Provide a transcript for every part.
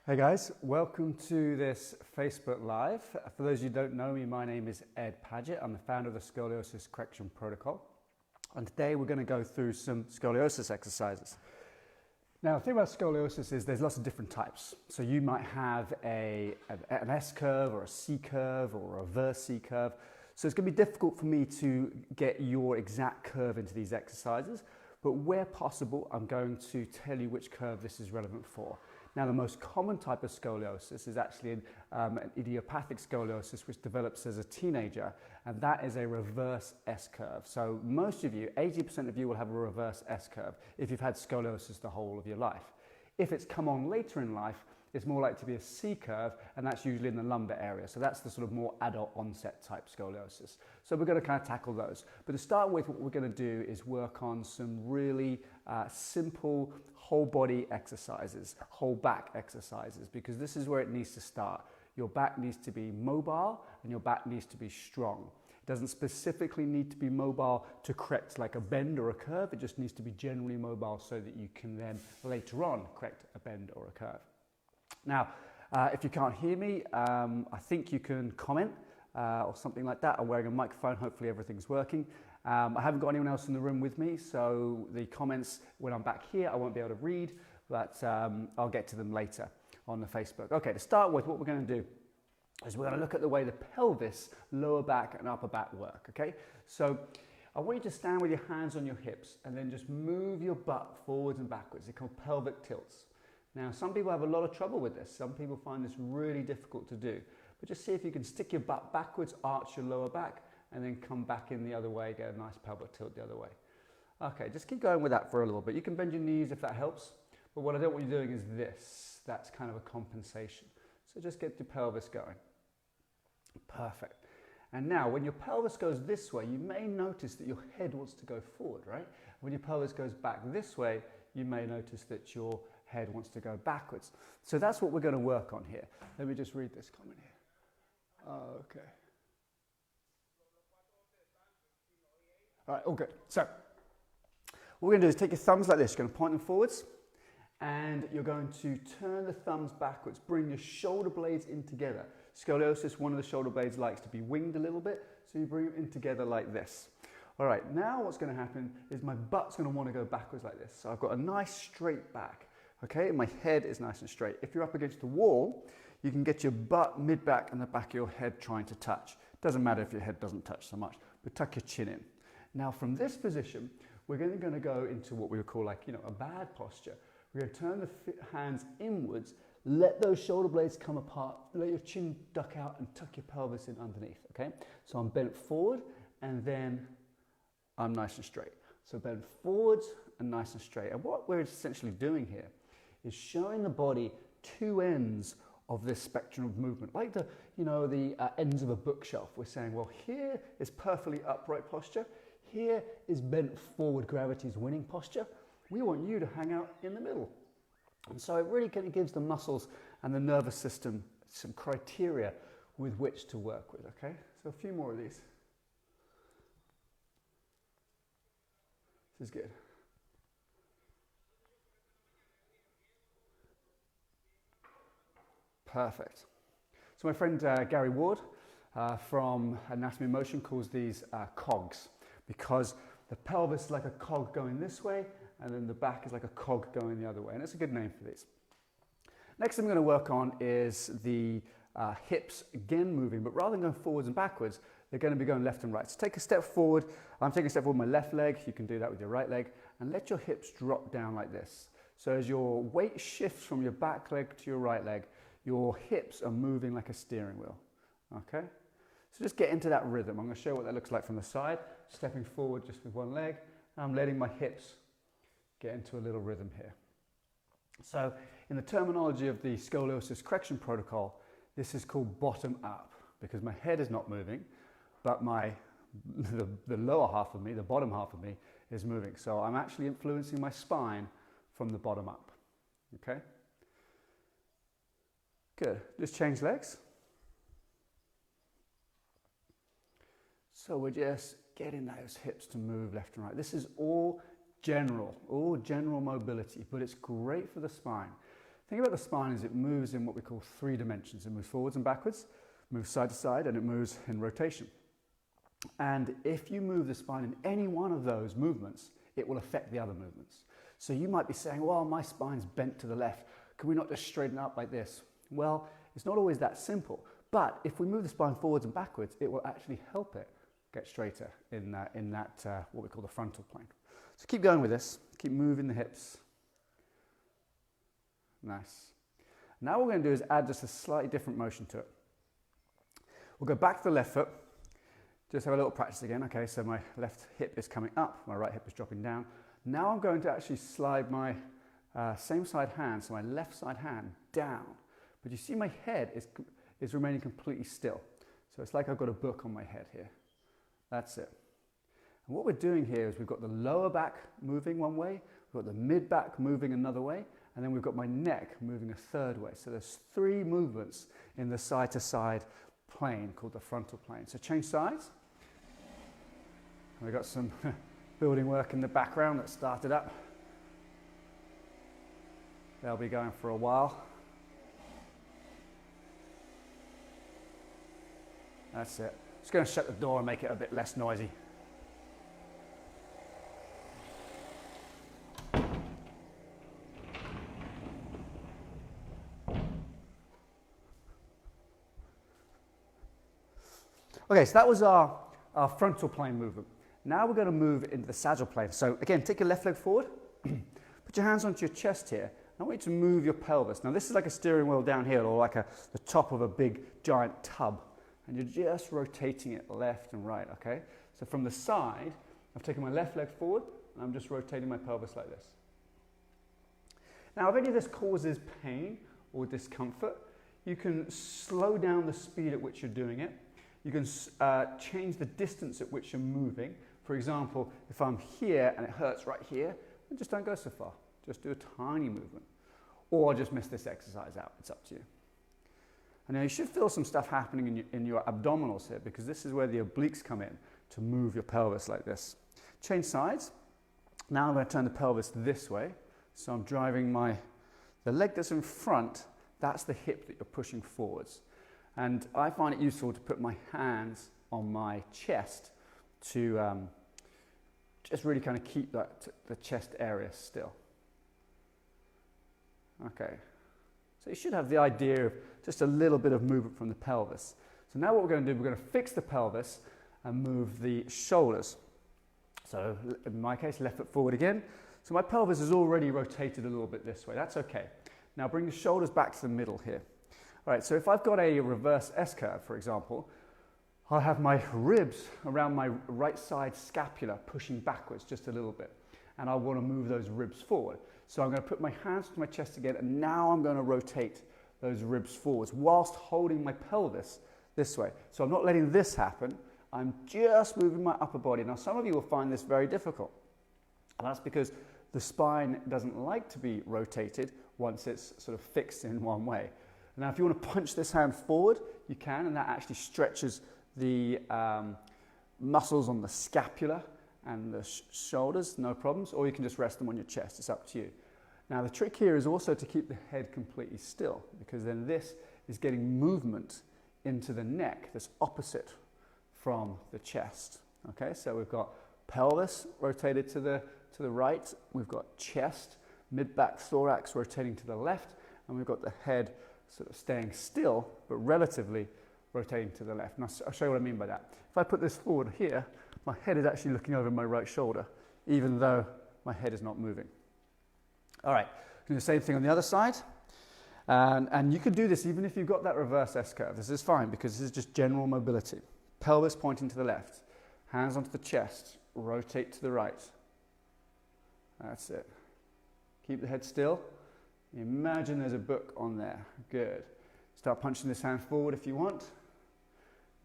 Hey guys, welcome to this Facebook Live. For those of you who don't know me, my name is Ed Paget. I'm the founder of the Scoliosis Correction Protocol. And today we're going to go through some scoliosis exercises. Now, the thing about scoliosis is there's lots of different types. So you might have an S-curve or a C-curve or a reverse C-curve. So it's going to be difficult for me to get your exact curve into these exercises. But where possible, I'm going to tell you which curve this is relevant for. Now, the most common type of scoliosis is actually an idiopathic scoliosis which develops as a teenager, and that is a reverse S-curve. So most of you, 80% of you will have a reverse S-curve if you've had scoliosis the whole of your life. If it's come on later in life, it's more likely to be a C-curve, and that's usually in the lumbar area. So that's the sort of more adult onset type scoliosis. So we're going to kind of tackle those. But to start with, what we're going to do is work on some really simple whole body exercises, whole back exercises, because this is where it needs to start. Your back needs to be mobile and your back needs to be strong. It doesn't specifically need to be mobile to correct like a bend or a curve. It just needs to be generally mobile so that you can then later on correct a bend or a curve. Now, if you can't hear me, I think you can comment or something like that. I'm wearing a microphone, hopefully everything's working. I haven't got anyone else in the room with me, so the comments when I'm back here I won't be able to read, but I'll get to them later on the Facebook. Okay, to start with, what we're going to do is we're going to look at the way the pelvis, lower back and upper back work, okay? So I want you to stand with your hands on your hips and then just move your butt forwards and backwards. They're called pelvic tilts. Now, some people have a lot of trouble with this. Some people find this really difficult to do. But just see if you can stick your butt backwards, arch your lower back, and then come back in the other way, get a nice pelvic tilt the other way. Okay, just keep going with that for a little bit. You can bend your knees if that helps. But what I don't want you doing is this. That's kind of a compensation. So just get your pelvis going. Perfect. And now, when your pelvis goes this way, you may notice that your head wants to go forward, right? When your pelvis goes back this way, you may notice that your head wants to go backwards. So that's what we're going to work on here. Let me just read this comment here. Okay. All right, all good. So what we're going to do is take your thumbs like this. You're going to point them forwards, and you're going to turn the thumbs backwards. Bring your shoulder blades in together. Scoliosis, one of the shoulder blades likes to be winged a little bit, so you bring them in together like this. All right, now what's going to happen is my butt's going to want to go backwards like this. So I've got a nice straight back. Okay, and my head is nice and straight. If you're up against the wall, you can get your butt, mid-back, and the back of your head trying to touch. Doesn't matter if your head doesn't touch so much, but tuck your chin in. Now, from this position, we're going to go into what we would call like, a bad posture. We're going to turn the hands inwards, let those shoulder blades come apart, let your chin duck out, and tuck your pelvis in underneath, okay? So I'm bent forward, and then I'm nice and straight. So bend forwards and nice and straight. And what we're essentially doing here is showing the body two ends of this spectrum of movement, like the ends of a bookshelf. We're saying, well, here is perfectly upright posture. Here is bent forward, gravity's winning posture. We want you to hang out in the middle. And so it really kind of gives the muscles and the nervous system some criteria with which to work with, okay? So a few more of these. This is good. Perfect. So my friend Gary Ward from Anatomy in Motion calls these cogs, because the pelvis is like a cog going this way, and then the back is like a cog going the other way, and it's a good name for these. Next thing I'm going to work on is the hips, again moving, but rather than going forwards and backwards, they're going to be going left and right. So take a step forward. I'm taking a step forward with my left leg. You can do that with your right leg, and let your hips drop down like this. So as your weight shifts from your back leg to your right leg, your hips are moving like a steering wheel, okay? So just get into that rhythm. I'm going to show you what that looks like from the side, stepping forward just with one leg. I'm letting my hips get into a little rhythm here. So in the terminology of the Scoliosis Correction Protocol, this is called bottom up, because my head is not moving, but the lower half of me, the bottom half of me, is moving. So I'm actually influencing my spine from the bottom up, okay? Good. Just change legs. So we're just getting those hips to move left and right. This is all general mobility, but it's great for the spine. Think about the spine as it moves in what we call 3 dimensions. It moves forwards and backwards, moves side to side, and it moves in rotation. And if you move the spine in any one of those movements, it will affect the other movements. So you might be saying, well, my spine's bent to the left. Can we not just straighten it up like this? Well, it's not always that simple. But if we move the spine forwards and backwards, it will actually help it get straighter in that what we call the frontal plane. So keep going with this. Keep moving the hips. Nice. Now what we're going to do is add just a slightly different motion to it. We'll go back to the left foot. Just have a little practice again. Okay, so my left hip is coming up, my right hip is dropping down. Now I'm going to actually slide my same side hand, so my left side hand down. But you see my head is remaining completely still. So it's like I've got a book on my head here. That's it. And what we're doing here is we've got the lower back moving one way, we've got the mid back moving another way, and then we've got my neck moving a third way. So there's 3 movements in the side to side plane called the frontal plane. So change sides. And we've got some building work in the background that started up. They'll be going for a while. That's it. Just going to shut the door and make it a bit less noisy. Okay, so that was our frontal plane movement. Now we're going to move into the sagittal plane. So again, take your left leg forward, put your hands onto your chest here. I want you to move your pelvis. Now this is like a steering wheel downhill or like the top of a big giant tub. And you're just rotating it left and right, okay? So from the side, I've taken my left leg forward and I'm just rotating my pelvis like this. Now if any of this causes pain or discomfort, you can slow down the speed at which you're doing it. You can change the distance at which you're moving. For example, if I'm here and it hurts right here, then just don't go so far. Just do a tiny movement. Or just miss this exercise out. It's up to you. And now you should feel some stuff happening in your abdominals here because this is where the obliques come in to move your pelvis like this. Change sides. Now I'm going to turn the pelvis this way. So I'm driving the leg that's in front, that's the hip that you're pushing forwards. And I find it useful to put my hands on my chest to just really kind of keep the chest area still. Okay, so you should have the idea of just a little bit of movement from the pelvis. So now what we're going to do, we're going to fix the pelvis and move the shoulders. So in my case, left foot forward again. So my pelvis is already rotated a little bit this way. That's okay. Now bring the shoulders back to the middle here. All right, so if I've got a reverse S-curve, for example, I'll have my ribs around my right side scapula pushing backwards just a little bit. And I want to move those ribs forward. So I'm going to put my hands to my chest again, and now I'm going to rotate those ribs forwards whilst holding my pelvis this way. So I'm not letting this happen. I'm just moving my upper body. Now, some of you will find this very difficult. And that's because the spine doesn't like to be rotated once it's sort of fixed in one way. Now, if you want to punch this hand forward, you can, and that actually stretches the muscles on the scapula and the shoulders, no problems, or you can just rest them on your chest. It's up to you. Now, the trick here is also to keep the head completely still, because then this is getting movement into the neck that's opposite from the chest. Okay, so we've got pelvis rotated to the right, we've got chest, mid-back thorax rotating to the left, and we've got the head sort of staying still, but relatively rotating to the left. Now, I'll show you what I mean by that. If I put this forward here, my head is actually looking over my right shoulder, even though my head is not moving. All right, do the same thing on the other side. And you can do this even if you've got that reverse S-curve. This is fine because this is just general mobility. Pelvis pointing to the left, hands onto the chest, rotate to the right. That's it. Keep the head still. Imagine there's a book on there. Good. Start punching this hand forward if you want.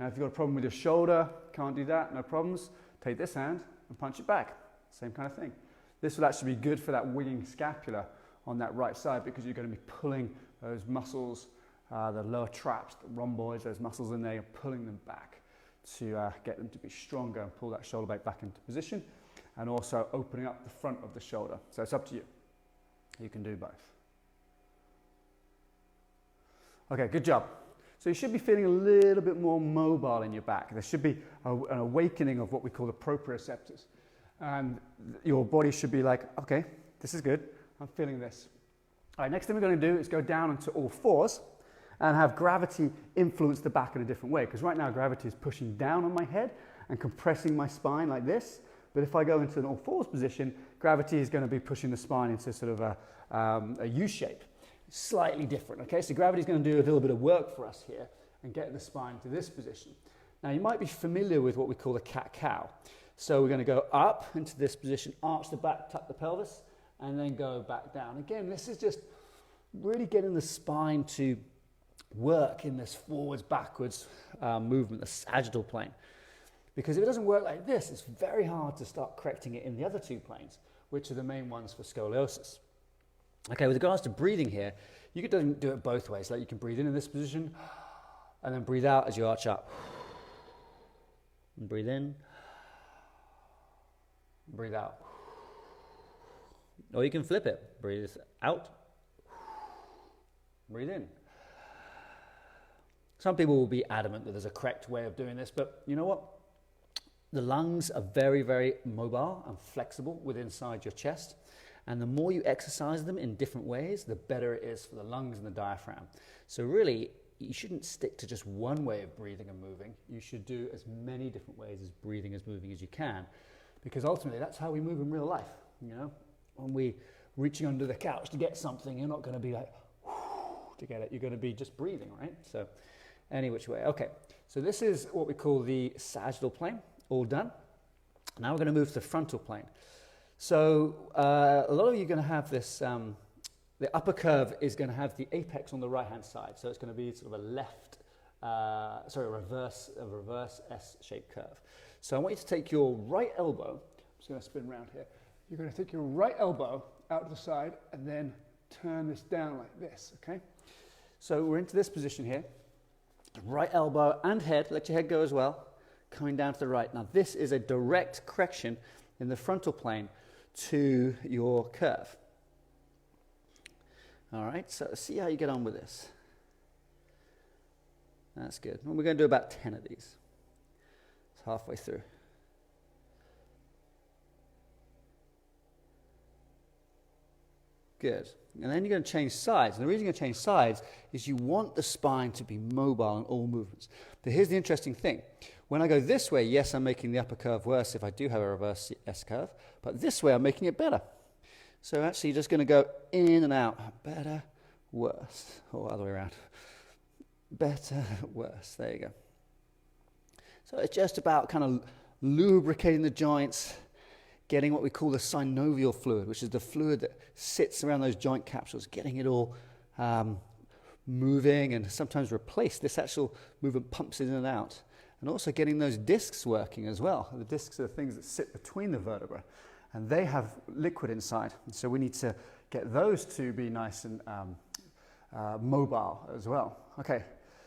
Now, if you've got a problem with your shoulder, can't do that, no problems. Take this hand and punch it back. Same kind of thing. This will actually be good for that winging scapula on that right side because you're going to be pulling those muscles, the lower traps, the rhomboids, those muscles in there, you're pulling them back to get them to be stronger and pull that shoulder blade back into position, and also opening up the front of the shoulder. So it's up to you. You can do both. Okay, good job. So you should be feeling a little bit more mobile in your back. There should be an awakening of what we call the proprioceptors. And your body should be like, okay, this is good. I'm feeling this. All right, next thing we're going to do is go down onto all fours and have gravity influence the back in a different way. Because right now gravity is pushing down on my head and compressing my spine like this. But if I go into an all fours position, gravity is going to be pushing the spine into sort of a U shape. Slightly different, okay? So gravity is going to do a little bit of work for us here and get the spine to this position. Now you might be familiar with what we call a cat-cow. So we're going to go up into this position, arch the back, tuck the pelvis, and then go back down. Again, this is just really getting the spine to work in this forwards, backwards movement, the sagittal plane. Because if it doesn't work like this, it's very hard to start correcting it in the other two planes, which are the main ones for scoliosis. Okay, with regards to breathing here, you could do it both ways. Like you can breathe in this position and then breathe out as you arch up. And breathe in, breathe out. Or you can flip it. Breathe out, breathe in. Some people will be adamant that there's a correct way of doing this, but you know what? The lungs are very, very mobile and flexible within inside your chest. And the more you exercise them in different ways, the better it is for the lungs and the diaphragm. So really, you shouldn't stick to just one way of breathing and moving. You should do as many different ways as breathing as moving as you can, because ultimately that's how we move in real life. You know, when we're reaching under the couch to get something, you're not going to be like, to get it. You're going to be just breathing, right? So any which way. Okay, so this is what we call the sagittal plane, all done. Now we're going to move to the frontal plane. So a lot of you are going to have this, the upper curve is going to have the apex on the right-hand side. So it's going to be sort of a reverse S-shaped curve. So I want you to take your right elbow, I'm just going to spin around here. You're going to take your right elbow out to the side and then turn this down like this, okay? So we're into this position here. Right elbow and head, let your head go as well, coming down to the right. Now this is a direct correction in the frontal plane to your curve. All right, so see how you get on with this. That's good. And we're going to do about 10 of these. It's halfway through. Good. And then you're going to change sides. And the reason you're going to change sides is you want the spine to be mobile in all movements. But here's the interesting thing. When I go this way, yes, I'm making the upper curve worse if I do have a reverse S-curve. But this way, I'm making it better. So actually, you're just going to go in and out. Better, worse. Or other way around. Better, worse. There you go. So it's just about kind of lubricating the joints, getting what we call the synovial fluid, which is the fluid that sits around those joint capsules, getting it all moving and sometimes replaced. This actual movement pumps in and out. And also getting those discs working as well. The discs are the things that sit between the vertebrae, and they have liquid inside. And so we need to get those to be nice and mobile as well. Okay,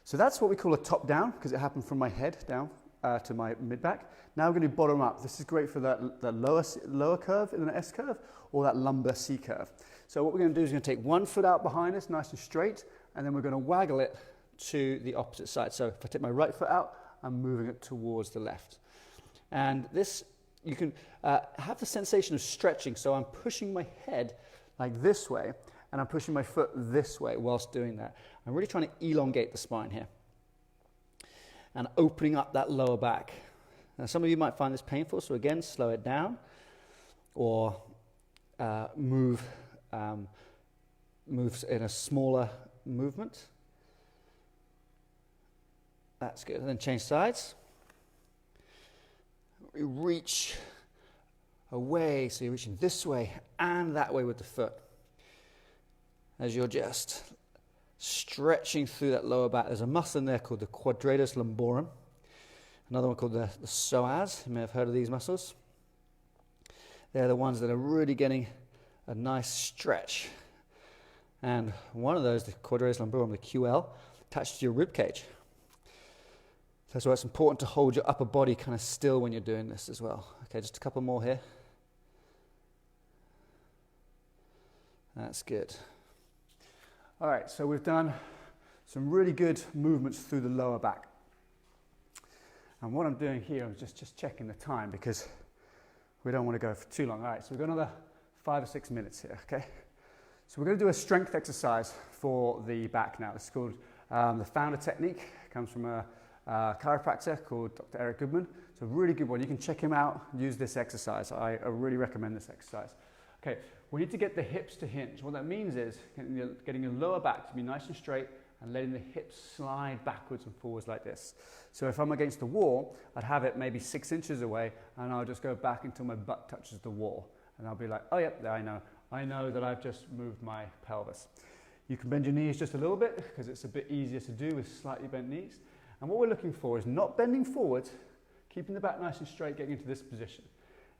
so that's what we call a top down, because it happened from my head down to my mid-back. Now we're going to do bottom up. This is great for that lower curve in an S curve or that lumbar C curve. So what we're going to do is we're going to take one foot out behind us, nice and straight, and then we're going to waggle it to the opposite side. So if I take my right foot out, I'm moving it towards the left. And this, you can have the sensation of stretching. So I'm pushing my head like this way, and I'm pushing my foot this way whilst doing that. I'm really trying to elongate the spine here and opening up that lower back. Now, some of you might find this painful, so again, slow it down or move in a smaller movement. That's good. And then change sides. Reach away, so you're reaching this way and that way with the foot. As you're just stretching through that lower back. There's a muscle in there called the quadratus lumborum. Another one called the psoas. You may have heard of these muscles. They're the ones that are really getting a nice stretch. And one of those, the quadratus lumborum, the QL, attached to your rib cage. That's why it's important to hold your upper body kind of still when you're doing this as well. Okay, just a couple more here. That's good. All right, so we've done some really good movements through the lower back. And what I'm doing here, I'm just checking the time because we don't want to go for too long. All right, so we've got another 5 or 6 minutes here, okay? So we're going to do a strength exercise for the back now. It's called the founder technique. It comes from a chiropractor called Dr. Eric Goodman. It's a really good one. You can check him out, use this exercise. I really recommend this exercise. Okay, we need to get the hips to hinge. What that means is getting your lower back to be nice and straight and letting the hips slide backwards and forwards like this. So if I'm against the wall, I'd have it maybe 6 inches away and I'll just go back until my butt touches the wall. And I'll be like, oh yep, there I know. I know that I've just moved my pelvis. You can bend your knees just a little bit because it's a bit easier to do with slightly bent knees. And what we're looking for is not bending forward, keeping the back nice and straight, getting into this position.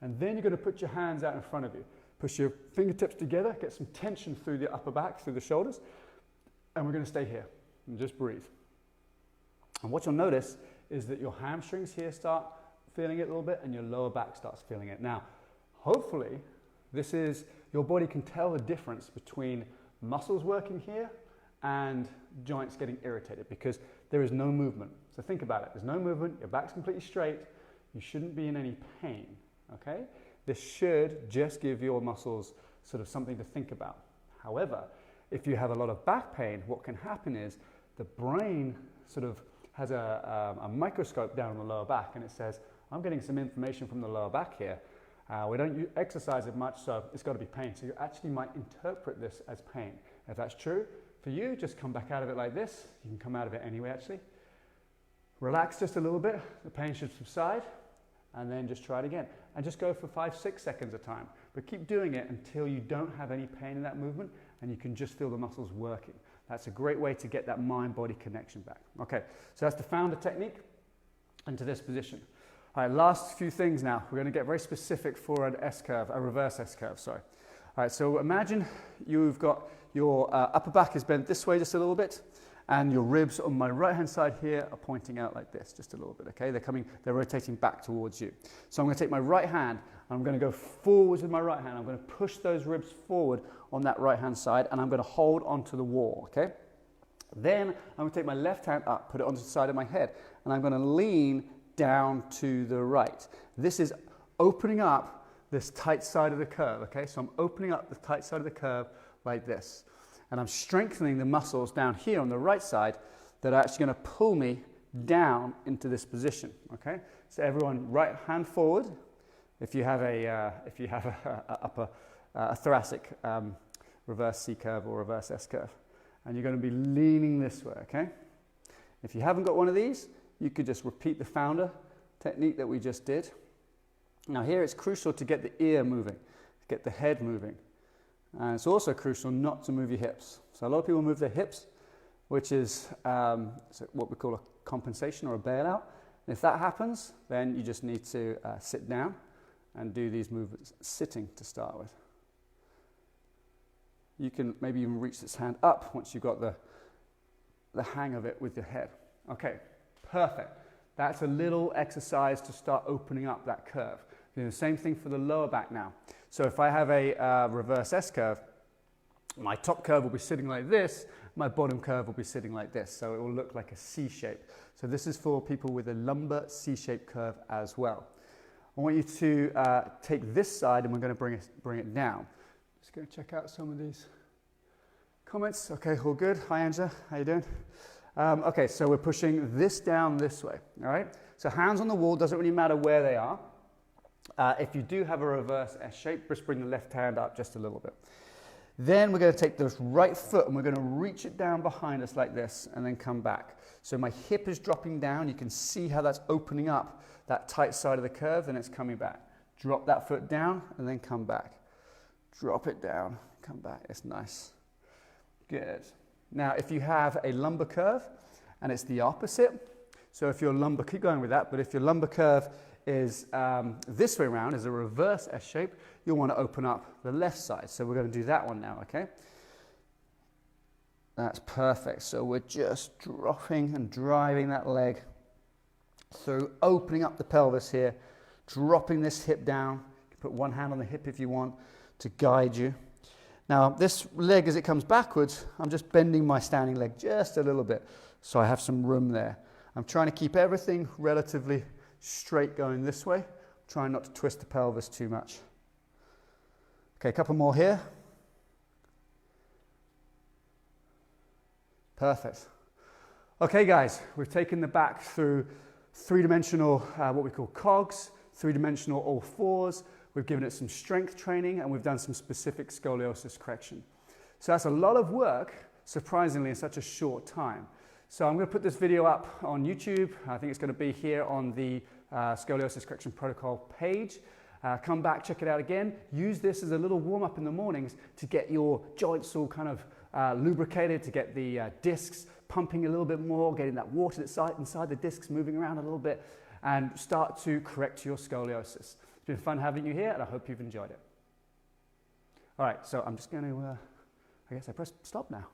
And then you're going to put your hands out in front of you. Push your fingertips together, get some tension through the upper back, through the shoulders. And we're going to stay here and just breathe. And what you'll notice is that your hamstrings here start feeling it a little bit and your lower back starts feeling it. Now, hopefully, your body can tell the difference between muscles working here and joints getting irritated because there is no movement. So think about it. There's no movement. Your back's completely straight. You shouldn't be in any pain, okay? This should just give your muscles sort of something to think about. However, if you have a lot of back pain, what can happen is the brain sort of has a microscope down on the lower back and it says, I'm getting some information from the lower back here. We don't exercise it much, so it's got to be pain. So you actually might interpret this as pain. If that's true for you, just come back out of it like this. You can come out of it anyway, actually. Relax just a little bit. The pain should subside. And then just try it again. And just go for 5, 6 seconds at a time. But keep doing it until you don't have any pain in that movement and you can just feel the muscles working. That's a great way to get that mind-body connection back. Okay, so that's the founder technique into this position. All right, last few things now. We're going to get very specific for an S-curve, a reverse S-curve, sorry. All right, so imagine you've got your upper back is bent this way just a little bit, and your ribs on my right-hand side here are pointing out like this, just a little bit, okay? They're rotating back towards you. So I'm going to take my right hand, and I'm going to go forwards with my right hand. I'm going to push those ribs forward on that right-hand side, and I'm going to hold onto the wall, okay? Then I'm going to take my left hand up, put it onto the side of my head, and I'm going to lean down to the right. This is opening up this tight side of the curve, okay? So I'm opening up the tight side of the curve like this. And I'm strengthening the muscles down here on the right side that are actually going to pull me down into this position, okay? So everyone, right hand forward. If you have a thoracic reverse C curve or reverse S curve, and you're going to be leaning this way, okay? If you haven't got one of these, you could just repeat the founder technique that we just did. Now here it's crucial to get the ear moving, to get the head moving. And it's also crucial not to move your hips. So a lot of people move their hips, which is what we call a compensation or a bailout. And if that happens, then you just need to sit down and do these movements, sitting to start with. You can maybe even reach this hand up once you've got the hang of it with your head. Okay, perfect. That's a little exercise to start opening up that curve. Do the same thing for the lower back now. So if I have a reverse S curve, my top curve will be sitting like this, my bottom curve will be sitting like this. So it will look like a C shape. So this is for people with a lumbar C-shaped curve as well. I want you to take this side and we're going to bring it down. Just going to check out some of these comments. Okay, all good. Hi Angela, how you doing? Okay, so we're pushing this down this way, all right? So hands on the wall, doesn't really matter where they are. If you do have a reverse S shape, just bring the left hand up just a little bit. Then we're going to take this right foot and we're going to reach it down behind us like this and then come back. So my hip is dropping down. You can see how that's opening up that tight side of the curve and it's coming back. Drop that foot down and then come back. Drop it down, come back. It's nice. Good. Now, if you have a lumbar curve and it's the opposite, so if your lumbar, keep going with that, but if your lumbar curve is this way around, is a reverse S shape, you'll want to open up the left side. So we're going to do that one now, okay? That's perfect. So we're just dropping and driving that leg through, opening up the pelvis here, dropping this hip down. You can put one hand on the hip if you want to guide you. Now this leg, as it comes backwards, I'm just bending my standing leg just a little bit so I have some room there. I'm trying to keep everything relatively straight going this way, trying not to twist the pelvis too much. Okay, a couple more here. Perfect. Okay guys, we've taken the back through three-dimensional, what we call cogs, three-dimensional all fours. We've given it some strength training and we've done some specific scoliosis correction. So that's a lot of work, surprisingly, in such a short time. So I'm going to put this video up on YouTube. I think it's going to be here on the Scoliosis Correction Protocol page. Come back, check it out again. Use this as a little warm-up in the mornings to get your joints all kind of lubricated, to get the discs pumping a little bit more, getting that water that's inside the discs moving around a little bit, and start to correct your scoliosis. It's been fun having you here, and I hope you've enjoyed it. All right, so I'm just going to, I guess I press stop now.